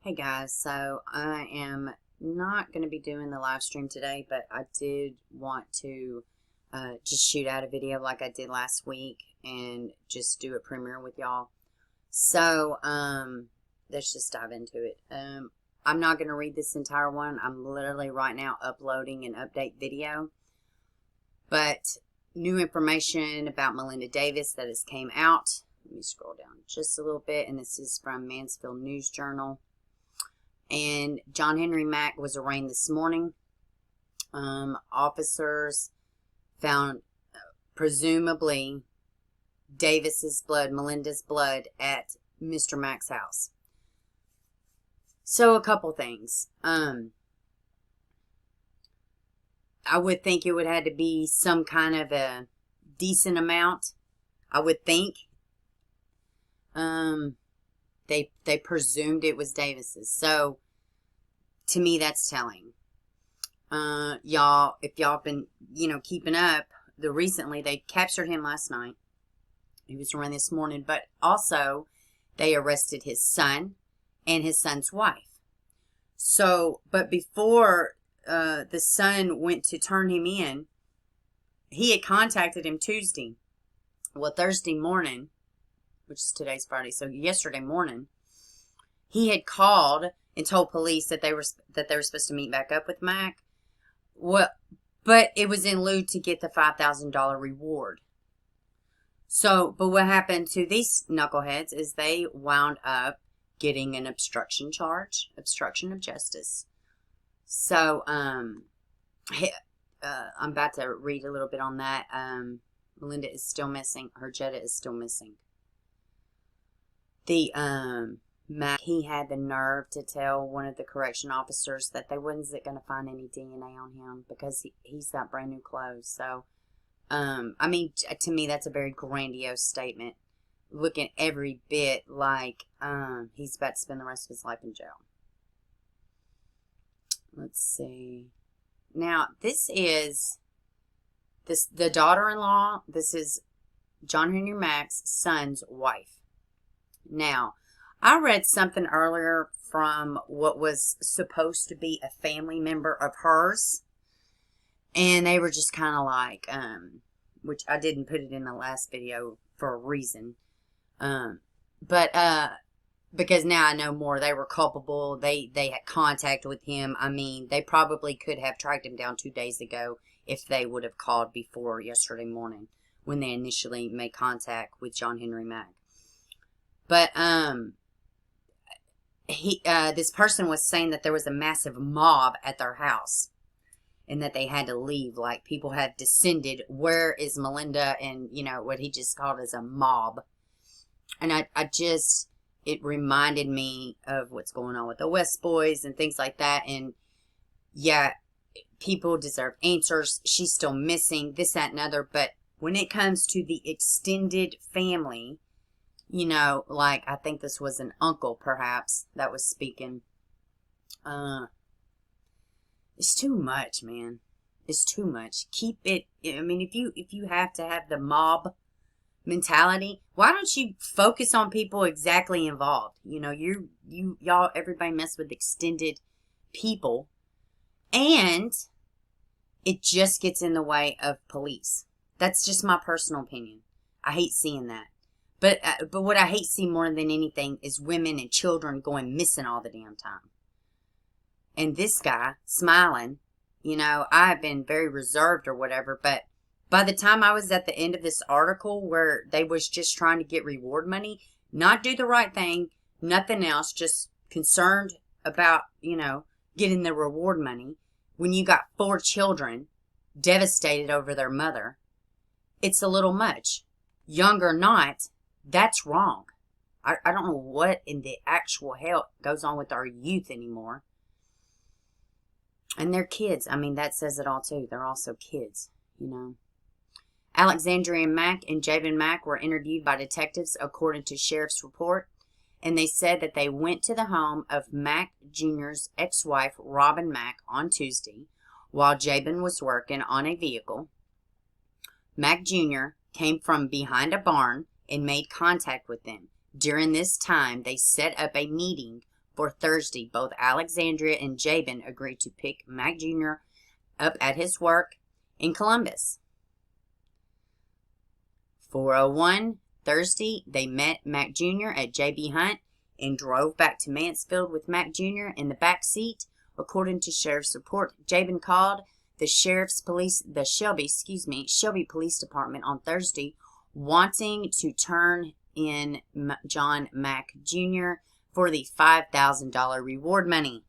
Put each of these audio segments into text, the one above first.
Hey guys, so I am not going to be doing the live stream today, but I did want to just shoot out a video like I did last week and just do a premiere with y'all. So, let's just dive into it. I'm not going to read this entire one. I'm literally right now uploading an update video. But new information about Melinda Davis that has came out. Let me scroll down just a little bit, and this is from Mansfield News Journal. And John Henry Mack was arraigned this morning. Officers found presumably Davis's blood, Melinda's blood, at Mr. Mack's house. So a couple things. I would think it would have to be some kind of a decent amount. I would think. They presumed it was Davis's. So, to me, that's telling. Y'all, if y'all been, keeping up, recently, they captured him last night. He was arraigned this morning. But also, they arrested his son and his son's wife. So, but before the son went to turn him in, he had contacted him Tuesday. Well, Thursday morning, which is today's Friday, so yesterday morning, he had called and told police that they were supposed to meet back up with Mac. Well, but it was in lieu to get the $5,000 reward. So, but what happened to these knuckleheads is they wound up getting an obstruction charge, obstruction of justice. So, I'm about to read a little bit on that. Melinda is still missing. Her Jetta is still missing. The Mac, he had the nerve to tell one of the correction officers that they wasn't going to find any DNA on him because he's got brand new clothes. So, I mean, to me, that's a very grandiose statement. Looking every bit like he's about to spend the rest of his life in jail. Let's see. Now, this is the daughter-in-law. This is John Henry Mack's son's wife. Now, I read something earlier from what was supposed to be a family member of hers. And they were just kind of like, which I didn't put it in the last video for a reason. But because now I know more, they were culpable. They had contact with him. I mean, they probably could have tracked him down 2 days ago if they would have called before yesterday morning when they initially made contact with John Henry Mack. But this person was saying that there was a massive mob at their house and that they had to leave. Like, people had descended. Where is Melinda? And, what he just called as a mob. And it reminded me of what's going on with the West Boys and things like that. And, yeah, people deserve answers. She's still missing, this, that, and other. But when it comes to the extended family, like, I think this was an uncle, perhaps, that was speaking. It's too much, man. It's too much. Keep it, I mean, if you have to have the mob mentality, why don't you focus on people exactly involved? Y'all, everybody mess with extended people, and it just gets in the way of police. That's just my personal opinion. I hate seeing that. But what I hate seeing more than anything is women and children going missing all the damn time. And this guy, smiling, I have been very reserved or whatever, but by the time I was at the end of this article where they was just trying to get reward money, not do the right thing, nothing else, just concerned about, getting the reward money, when you got 4 children devastated over their mother, it's a little much. Young or not, that's wrong. I don't know what in the actual hell goes on with our youth anymore. And they're kids. I mean, that says it all too. They're also kids, Alexandria Mack and Javen Mack were interviewed by detectives according to sheriff's report. And they said that they went to the home of Mack Jr.'s ex-wife, Robin Mack, on Tuesday while Javen was working on a vehicle. Mack Jr. came from behind a barn and made contact with them. During this time, they set up a meeting For Thursday, both Alexandria and Jabin agreed to pick Mac Jr. up at his work in Columbus. 4:01 Thursday, they met Mac Jr. at J.B. Hunt and drove back to Mansfield with Mac Jr. in the back seat. According to sheriff's report, Jabin called the Shelby Police Department on Thursday, wanting to turn in John Mac Jr. for the $5,000 reward money.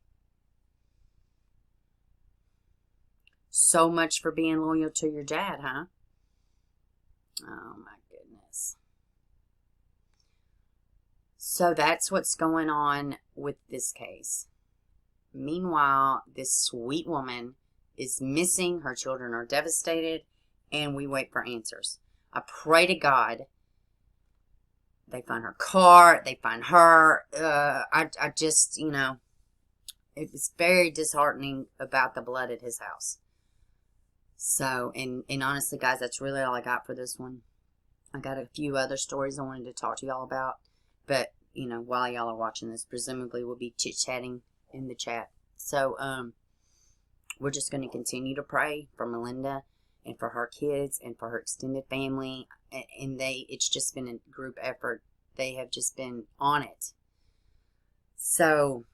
So much for being loyal to your dad, huh? Oh my goodness. So that's what's going on with this case. Meanwhile, this sweet woman is missing. Her children are devastated, and we wait for answers. I pray to God they find her car, they find her. I just, it was very disheartening about the blood at his house. So, and honestly, guys, that's really all I got for this one. I got a few other stories I wanted to talk to y'all about. But, while y'all are watching this, presumably we'll be chit-chatting in the chat. So, we're just going to continue to pray for Melinda and for her kids and for her extended family. And it's just been a group effort. They have just been on it. So,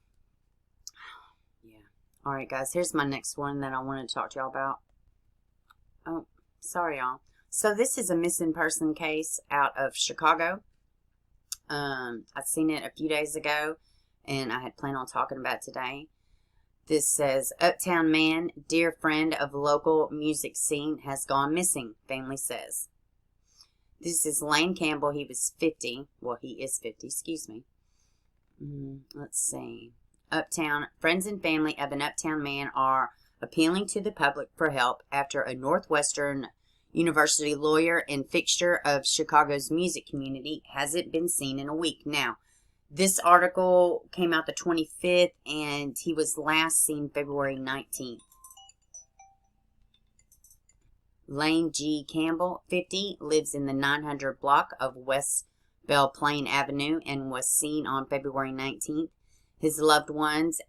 yeah. All right, guys, here's my next one that I wanted to talk to y'all about. Oh, sorry, y'all. So this is a missing person case out of Chicago. I seen it a few days ago, and I had planned on talking about it today. This says, Uptown man, dear friend of local music scene, has gone missing, family says. This is Lane Campbell. He was 50. Well, he is 50, excuse me. Let's see. Friends and family of an Uptown man are appealing to the public for help after a Northwestern University lawyer and fixture of Chicago's music community hasn't been seen in a week. Now, this article came out the 25th, and he was last seen February 19th. Lane G. Campbell, 50, lives in the 900 block of West Belle Plaine Avenue and was seen on February 19th. His loved ones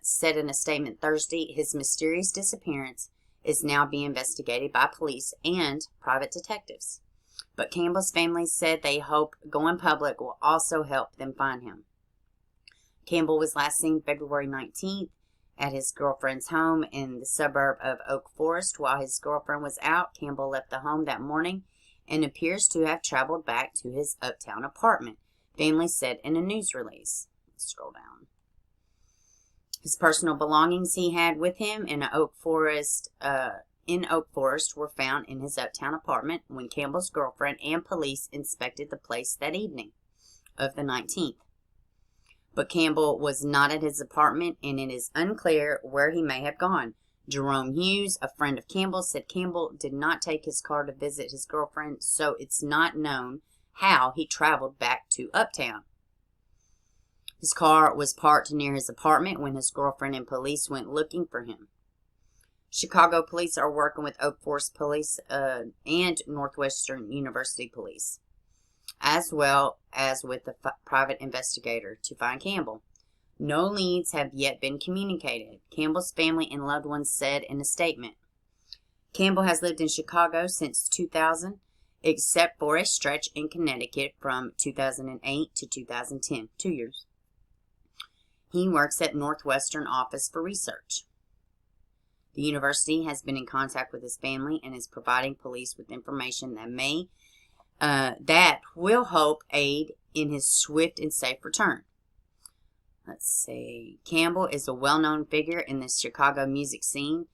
said in a statement Thursday his mysterious disappearance is now being investigated by police and private detectives. But Campbell's family said they hope going public will also help them find him. Campbell was last seen February 19th at his girlfriend's home in the suburb of Oak Forest. While his girlfriend was out, Campbell left the home that morning and appears to have traveled back to his uptown apartment, family said in a news release. Let's scroll down. His personal belongings he had with him in Oak Forest were found in his uptown apartment when Campbell's girlfriend and police inspected the place that evening of the 19th. But Campbell was not at his apartment, and it is unclear where he may have gone. Jerome Hughes, a friend of Campbell, said Campbell did not take his car to visit his girlfriend, so it's not known how he traveled back to Uptown. His car was parked near his apartment when his girlfriend and police went looking for him. Chicago police are working with Oak Forest Police and Northwestern University Police, as well as with the private investigator to find Campbell. No leads have yet been communicated, Campbell's family and loved ones said in a statement. Campbell has lived in Chicago since 2000, except for a stretch in Connecticut from 2008 to 2010, 2 years. He works at Northwestern Office for Research. The university has been in contact with his family and is providing police with information that will help aid in his swift and safe return. Let's see. Campbell is a well-known figure in the Chicago music scene,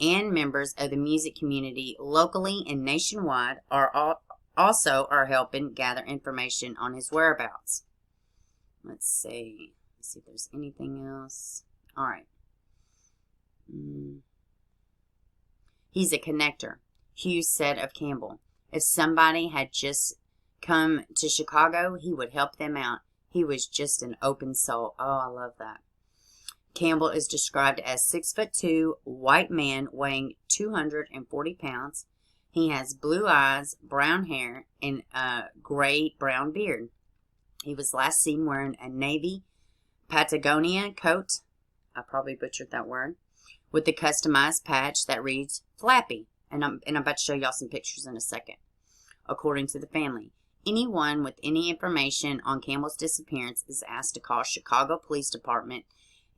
and members of the music community locally and nationwide are helping gather information on his whereabouts. Let's see. Let's see if there's anything else. All right. He's a connector, Hughes said of Campbell. If somebody had just come to Chicago, he would help them out. He was just an open soul. Oh, I love that. Campbell is described as 6'2", white man weighing 240 pounds. He has blue eyes, brown hair, and a gray-brown beard. He was last seen wearing a navy Patagonia coat, I probably butchered that word, with the customized patch that reads Flappy. And I'm about to show y'all some pictures in a second. According to the family, anyone with any information on Campbell's disappearance is asked to call Chicago Police Department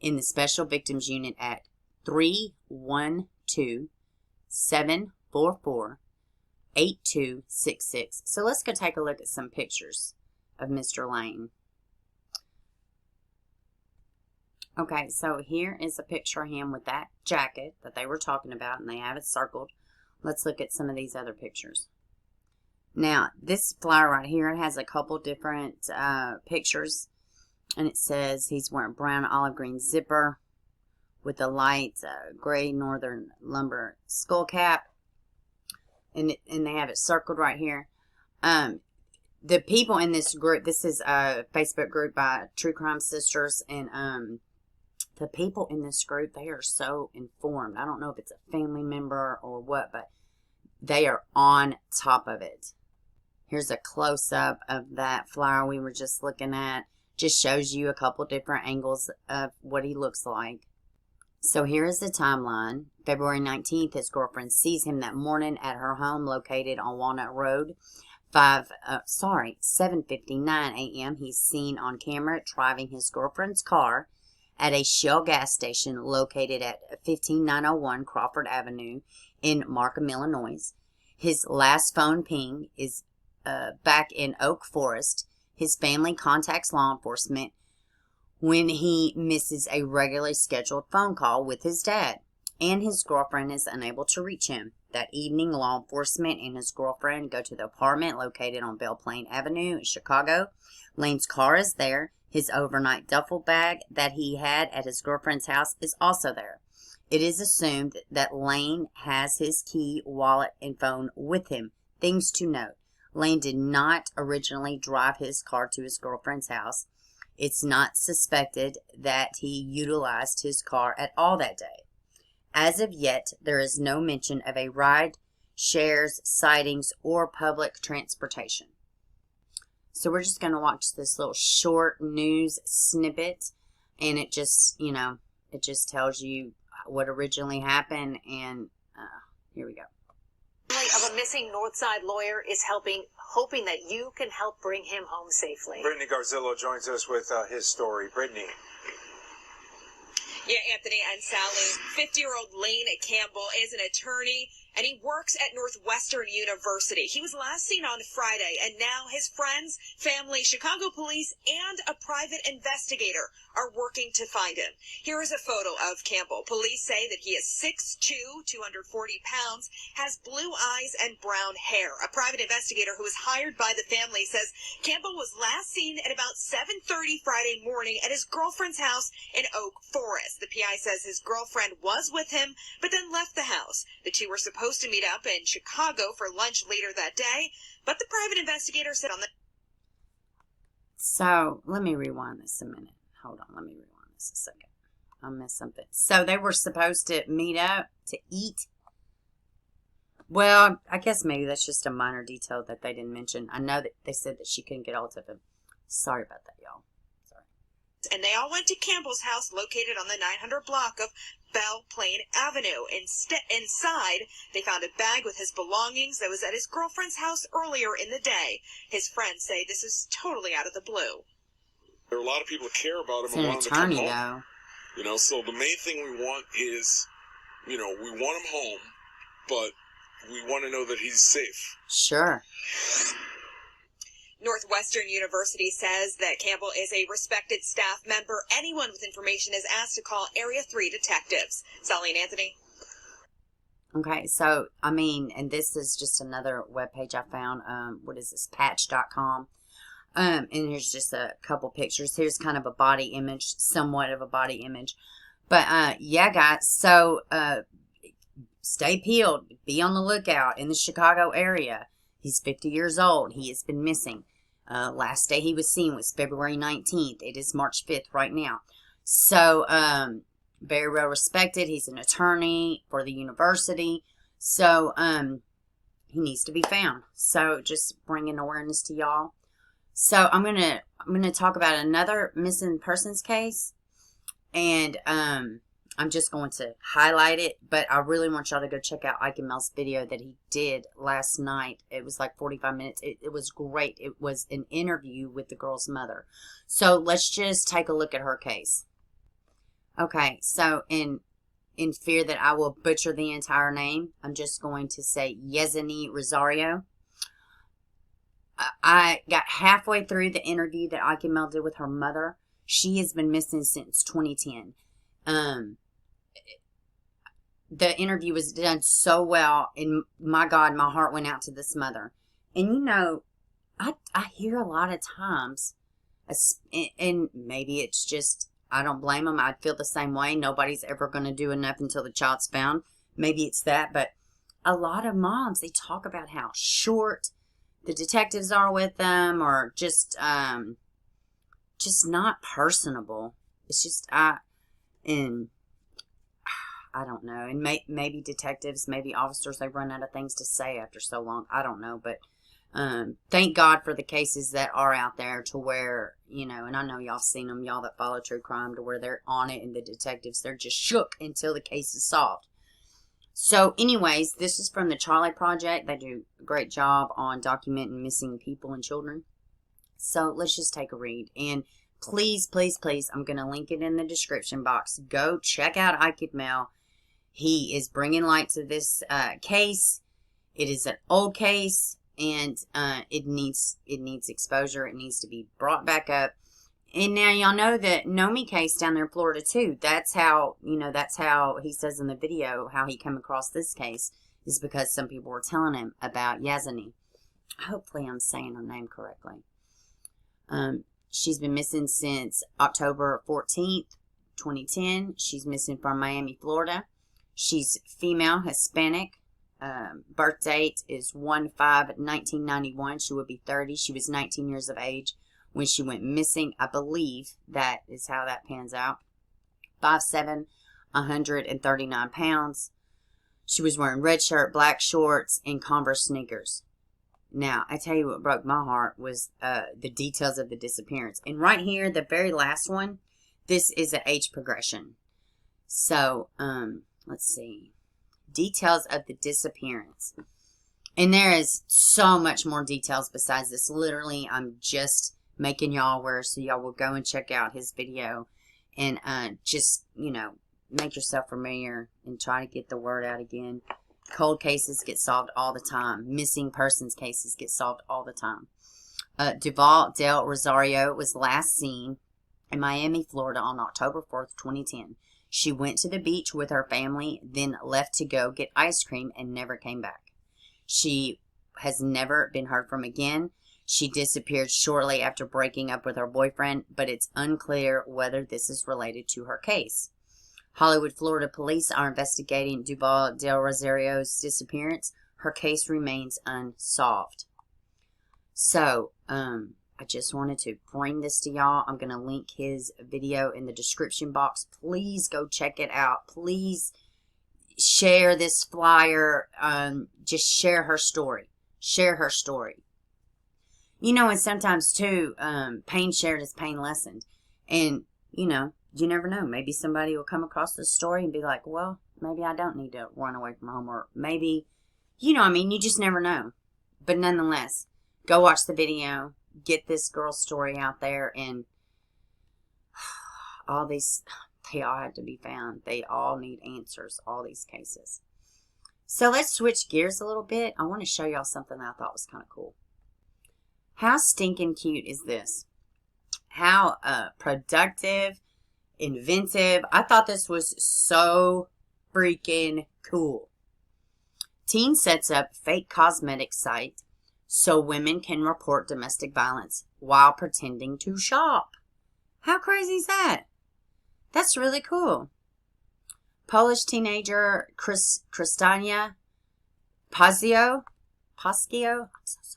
in the Special Victims Unit at 312-744-8266. So let's go take a look at some pictures of Mr. Lane. Okay, so here is a picture of him with that jacket that they were talking about, and they have it circled. Let's look at some of these other pictures. Now, this flyer right here, it has a couple different pictures, and it says he's wearing brown olive green zipper with a light gray northern lumber skull cap, and they have it circled right here. The people in this group, this is a Facebook group by True Crime Sisters, and the people in this group, they are so informed. I don't know if it's a family member or what, but they are on top of it. Here's a close-up of that flyer we were just looking at. Just shows you a couple different angles of what he looks like. So here is the timeline. February 19th, his girlfriend sees him that morning at her home located on Walnut Road. 7:59 a.m. He's seen on camera driving his girlfriend's car at a Shell gas station located at 15901 Crawford Avenue in Markham, Illinois. His last phone ping is back in Oak Forest. His family contacts law enforcement when he misses a regularly scheduled phone call with his dad, and his girlfriend is unable to reach him. That evening, law enforcement and his girlfriend go to the apartment located on Belle Plaine Avenue in Chicago. Lane's car is there. His overnight duffel bag that he had at his girlfriend's house is also there. It is assumed that Lane has his key, wallet, and phone with him. Things to note. Lane did not originally drive his car to his girlfriend's house. It's not suspected that he utilized his car at all that day. As of yet, there is no mention of a ride, shares, sightings, or public transportation. So we're just going to watch this little short news snippet, and it just, it just tells you what originally happened, and here we go. Of a missing Northside lawyer is hoping that you can help bring him home safely. Brittany Garzillo joins us with his story. Brittany. Yeah, Anthony and Sally. 50-year-old Lane Campbell is an attorney, and he works at Northwestern University. He was last seen on Friday, and now his friends, family, Chicago police, and a private investigator are working to find him. Here is a photo of Campbell. Police say that he is 6'2", 240 pounds, has blue eyes and brown hair. A private investigator who was hired by the family says Campbell was last seen at about 7:30 Friday morning at his girlfriend's house in Oak Forest. The PI says his girlfriend was with him, but then left the house. The two were supposed to meet up in Chicago for lunch later that day, but the private investigator said on the... So, let me rewind this a minute. Hold on, let me rewind this a second. I missed something. So, they were supposed to meet up to eat. Well, I guess maybe that's just a minor detail that they didn't mention. I know that they said that she couldn't get hold of him. Sorry about that, y'all. And they all went to Campbell's house located on the 900 block of Belle Plaine Avenue. Inside, they found a bag with his belongings that was at his girlfriend's house earlier in the day. His friends say this is totally out of the blue. There are a lot of people who care about him It's and an want him to come attorney, home. though. So the main thing we want is, we want him home, but we want to know that he's safe. Sure. Northwestern University says that Campbell is a respected staff member. Anyone with information is asked to call Area 3 detectives. Sally and Anthony. Okay, so, and this is just another webpage I found. What is this? Patch.com. And here's just a couple pictures. Here's kind of a body image, somewhat of a body image. But, yeah, guys, so, stay peeled. Be on the lookout in the Chicago area. He's 50 years old. He has been missing. Last day he was seen was February 19th. It is March 5th right now. So, very well respected. He's an attorney for the university. So, he needs to be found. So, just bringing awareness to y'all. So I'm gonna talk about another missing persons case, and I'm just going to highlight it, but I really want y'all to go check out Ike and Mel's video that he did last night. It was like 45 minutes. It was great. It was an interview with the girl's mother. So let's just take a look at her case. Okay, so in fear that I will butcher the entire name, I'm just going to say Yesenia Rosario. I got halfway through the interview that Ike and Mel did with her mother. She has been missing since 2010. The interview was done so well, and my God, my heart went out to this mother. And you know, I hear a lot of times, and maybe it's just, I don't blame them. I'd feel the same way. Nobody's ever going to do enough until the child's found. Maybe it's that, but a lot of moms, they talk about how short the detectives are with them, or just not personable. It's just, I don't know. And maybe detectives, maybe officers, they run out of things to say after so long. I don't know. But thank God for the cases that are out there to where, you know, and I know y'all seen them, y'all that follow true crime, to where they're on it and the detectives, they're just shook until the case is solved. So anyways, this is from the Charlie Project. They do a great job on documenting missing people and children. So let's just take a read. And please, please, please, I'm going to link it in the description box. Go check out Ike and Mel. He is bringing light to this case. It is an old case, and it needs exposure. It needs to be brought back up. And now y'all know that Nomi case down there in Florida too. That's how, you know, that's how he says in the video how he came across this case, is because some people were telling him about Yesenia. Hopefully I'm saying her name correctly. She's been missing since October 14th, 2010. She's missing from Miami, Florida. She's female, Hispanic. Birth date is 1/5/1991. She would be 30. She was 19 years of age when she went missing. I believe that is how that pans out. 5'7", 139 pounds. She was wearing red shirt, black shorts, and Converse sneakers. Now, I tell you what broke my heart was the details of the disappearance. And right here, the very last one, this is an age progression. So, let's see. Details of the disappearance. And there is so much more details besides this. Literally, I'm just making y'all aware so y'all will go and check out his video. And just, you know, make yourself familiar and try to get the word out again. Cold cases get solved all the time. Missing persons cases get solved all the time. Duval-Del Rosario was last seen in Miami, Florida on October 4th, 2010. She went to the beach with her family, then left to go get ice cream and never came back. She has never been heard from again. She disappeared shortly after breaking up with her boyfriend, but it's unclear whether this is related to her case. Hollywood, Florida police are investigating Duval-Del Rosario's disappearance. Her case remains unsolved. So, I just wanted to bring this to y'all. I'm going to link his video in the description box. Please go check it out. Please share this flyer. Just share her story. Share her story. You know, and sometimes, too, pain shared is pain lessened. And, you know, you never know. Maybe somebody will come across this story and be like, well, maybe I don't need to run away from home. Or maybe, you know, I mean, you just never know. But nonetheless, go watch the video. Get this girl's story out there. And all these, they all have to be found. They all need answers, all these cases. So let's switch gears a little bit. I want to show y'all something that I thought was kind of cool. How stinking cute is this? How productive, inventive. I thought this was so freaking cool. Teen sets up fake cosmetic site so women can report domestic violence while pretending to shop. How crazy is that? That's really cool. Polish teenager Krystania Paschio, I'm so sorry,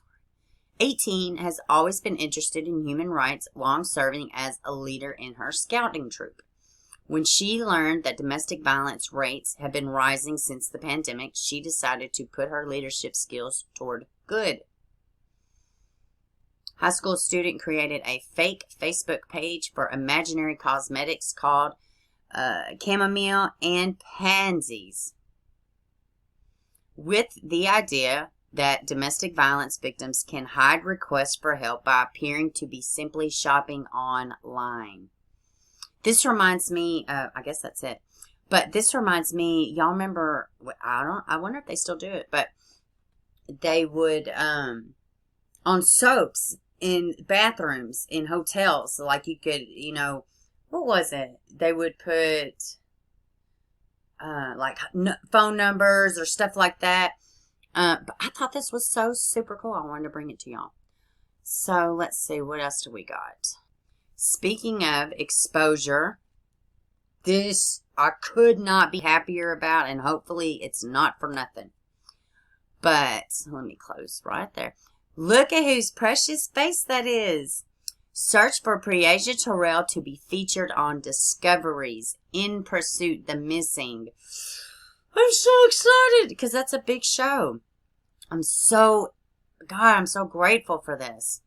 18, has always been interested in human rights, long serving as a leader in her scouting troop. When she learned that domestic violence rates have been rising since the pandemic, she decided to put her leadership skills toward good. High school student created a fake Facebook page for imaginary cosmetics called chamomile and pansies, with the idea that domestic violence victims can hide requests for help by appearing to be simply shopping online. This reminds me, I guess that's it. But this reminds me, y'all remember, I wonder if they still do it, but they would, on soaps in bathrooms, in hotels, like you could, what was it? They would put, like phone numbers or stuff like that. But I thought this was so super cool. I wanted to bring it to y'all. So let's see, what else do we got? Speaking of exposure, this I could not be happier about, and hopefully it's not for nothing. But let me close right there. Look at whose precious face that is. Search for Breasia Terrell to be featured on Discovery's In Pursuit the Missing. I'm so excited because that's a big show. I'm so grateful for this.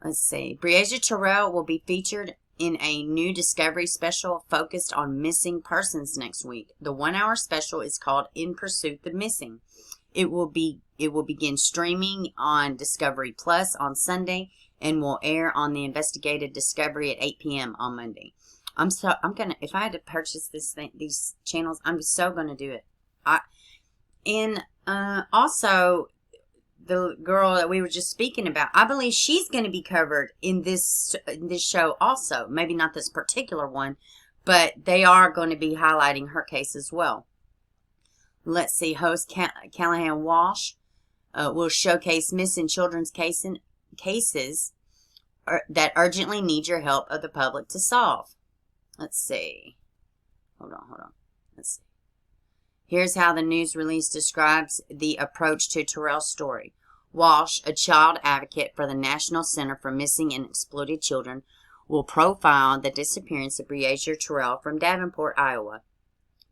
Let's see. Breasia Terrell will be featured in a new Discovery special focused on missing persons next week. The 1-hour special is called In Pursuit the Missing. It will begin streaming on Discovery Plus on Sunday and will air on the investigative Discovery at 8 p.m. on Monday. If I had to purchase these channels, I'm so gonna do it. Also, the girl that we were just speaking about, I believe she's going to be covered in this show also. Maybe not this particular one, but they are going to be highlighting her case as well. Let's see. Host Callahan Walsh will showcase missing children's cases that urgently need your help of the public to solve. Let's see. Hold on. Let's see. Here's how the news release describes the approach to Terrell's story. Walsh, a child advocate for the National Center for Missing and Exploited Children, will profile the disappearance of Breasia Terrell from Davenport, Iowa.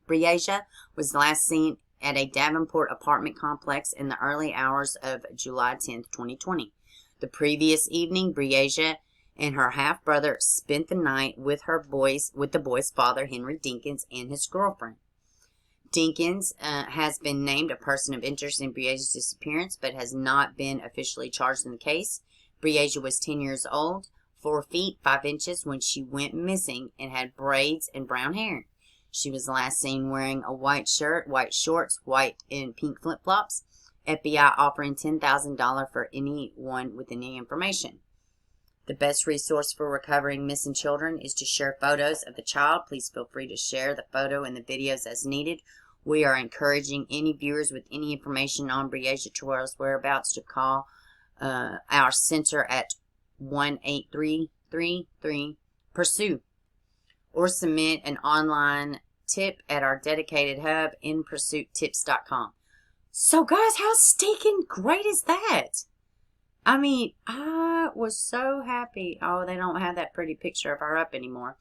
Breasia was last seen at a Davenport apartment complex in the early hours of July 10, 2020. The previous evening, Breasia and her half-brother spent the night with the boy's father, Henry Dinkins, and his girlfriend. Dinkins has been named a person of interest in Breasia's disappearance, but has not been officially charged in the case. Breasia was 10 years old, 4 feet 5 inches when she went missing, and had braids and brown hair. She was last seen wearing a white shirt, white shorts, white and pink flip-flops. FBI offering $10,000 for anyone with any information. The best resource for recovering missing children is to share photos of the child. Please feel free to share the photo and the videos as needed. We are encouraging any viewers with any information on Breasia Terrell's whereabouts to call our center at 1-833-3 or submit an online tip at our dedicated hub, inpursuittips.com. So guys, how stinking great is that? I mean, I was so happy. Oh, they don't have that pretty picture of her up anymore.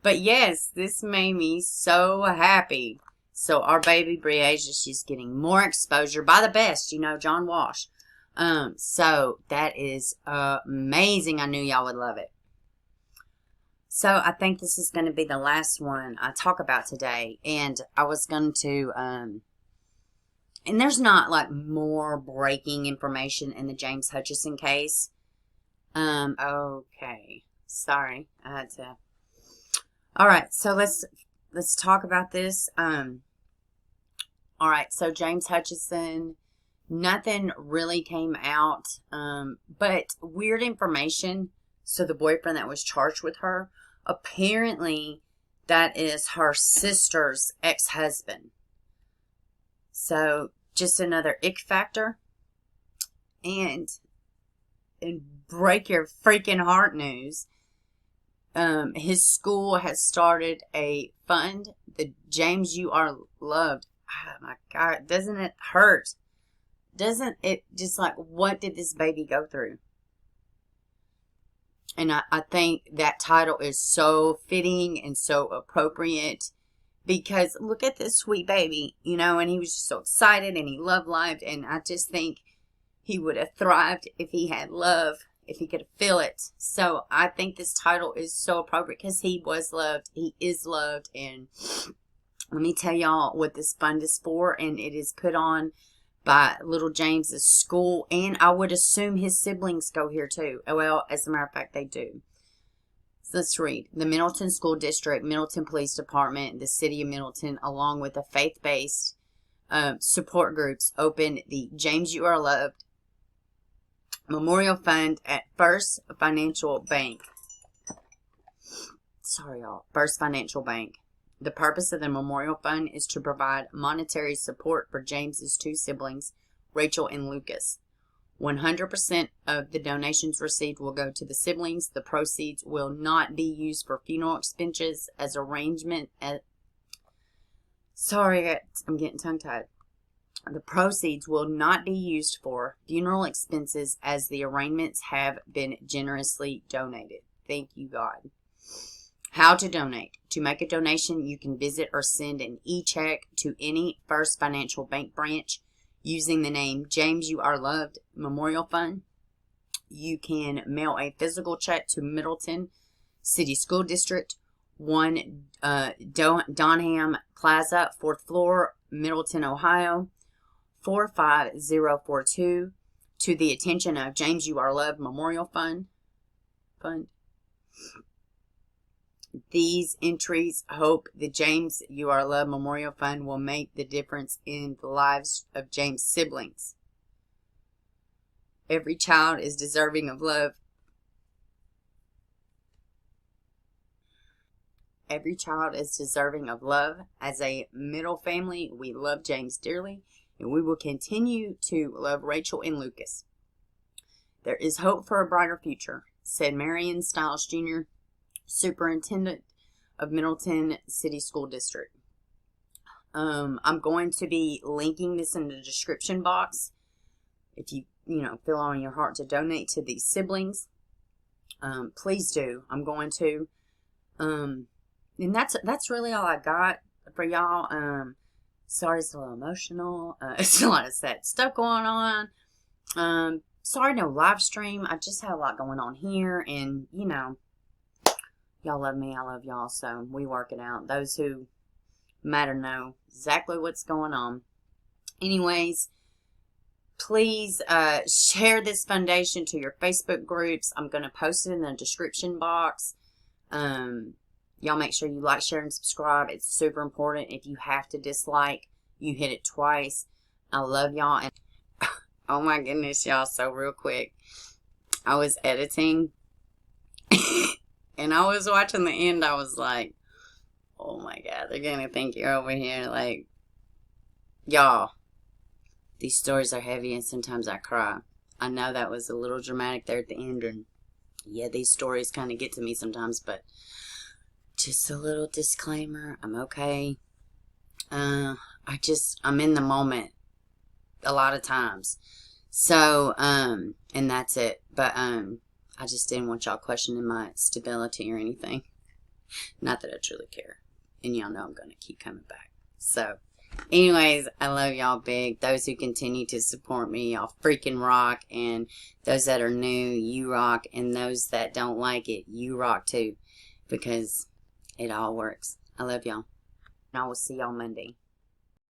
But yes, this made me so happy. So our baby Breasia, she's getting more exposure by the best, John Walsh. So that is amazing. I knew y'all would love it. So I think this is going to be the last one I talk about today. And I was going to, and there's not like more breaking information in the James Hutchinson case. Okay. Sorry. I had to. All right. So let's talk about this. All right. So James Hutchinson, nothing really came out. But weird information. So the boyfriend that was charged with her, apparently that is her sister's ex-husband. So just another ick factor. And break your freaking heart news. His school has started a fund. The James You Are Loved. Oh my God. Doesn't it hurt? Doesn't it just like, what did this baby go through? And I think that title is so fitting and so appropriate. Because look at this sweet baby, and he was just so excited and he loved life. And I just think he would have thrived if he had love if he could feel it. So I think this title is so appropriate because he was loved. He is loved. And let me tell y'all what this fund is for. And it is put on by little James's school. And I would assume his siblings go here too. Well, as a matter of fact, they do. So let's read. The Middleton School District, Middleton Police Department, the City of Middleton, along with the faith-based support groups, opened the James You Are Loved Memorial Fund at First Financial Bank. Sorry, y'all. First Financial Bank. The purpose of the Memorial Fund is to provide monetary support for James's two siblings, Rachel and Lucas. 100% of the donations received will go to the siblings. The proceeds will not be used for funeral expenses as arrangement. Sorry, I'm getting tongue-tied. The proceeds will not be used for funeral expenses as the arrangements have been generously donated. Thank you, God. How to donate. To make a donation, you can visit or send an e-check to any First Financial Bank branch using the name James You Are Loved Memorial Fund. You can mail a physical check to Middleton City School District, 1 Donham Plaza, 4th floor, Middleton, Ohio, 45042, to the attention of James You Are Loved Memorial Fund. These entries hope the James You Are Loved Memorial Fund will make the difference in the lives of James' siblings. Every child is deserving of love. Every child is deserving of love. As a Middle family, we love James dearly, and we will continue to love Rachel and Lucas. There is hope for a brighter future, said Marion Stiles Jr., Superintendent of Middleton City School District. I'm going to be linking this in the description box. If you feel on your heart to donate to these siblings, please do. I'm going to. And that's really all I got for y'all. Sorry, it's a little emotional. It's a lot of sad stuff going on. Sorry, no live stream. I just had a lot going on here, and y'all love me, I love y'all, so we work it out. Those who matter know exactly what's going on. Anyways, please share this foundation to your Facebook groups. I'm going to post it in the description box. Y'all make sure you like, share, and subscribe. It's super important. If you have to dislike, you hit it twice. I love y'all. And oh my goodness, y'all, so real quick. I was editing. And I was watching the end. I was like, oh my God, they're going to think you're over here. Like, y'all, these stories are heavy and sometimes I cry. I know that was a little dramatic there at the end. And yeah, these stories kind of get to me sometimes. But just a little disclaimer. I'm okay. I'm in the moment a lot of times. So, and that's it. But, I just didn't want y'all questioning my stability or anything. Not that I truly care. And y'all know I'm going to keep coming back. So, anyways, I love y'all big. Those who continue to support me, y'all freaking rock. And those that are new, you rock. And those that don't like it, you rock too. Because it all works. I love y'all. And I will see y'all Monday.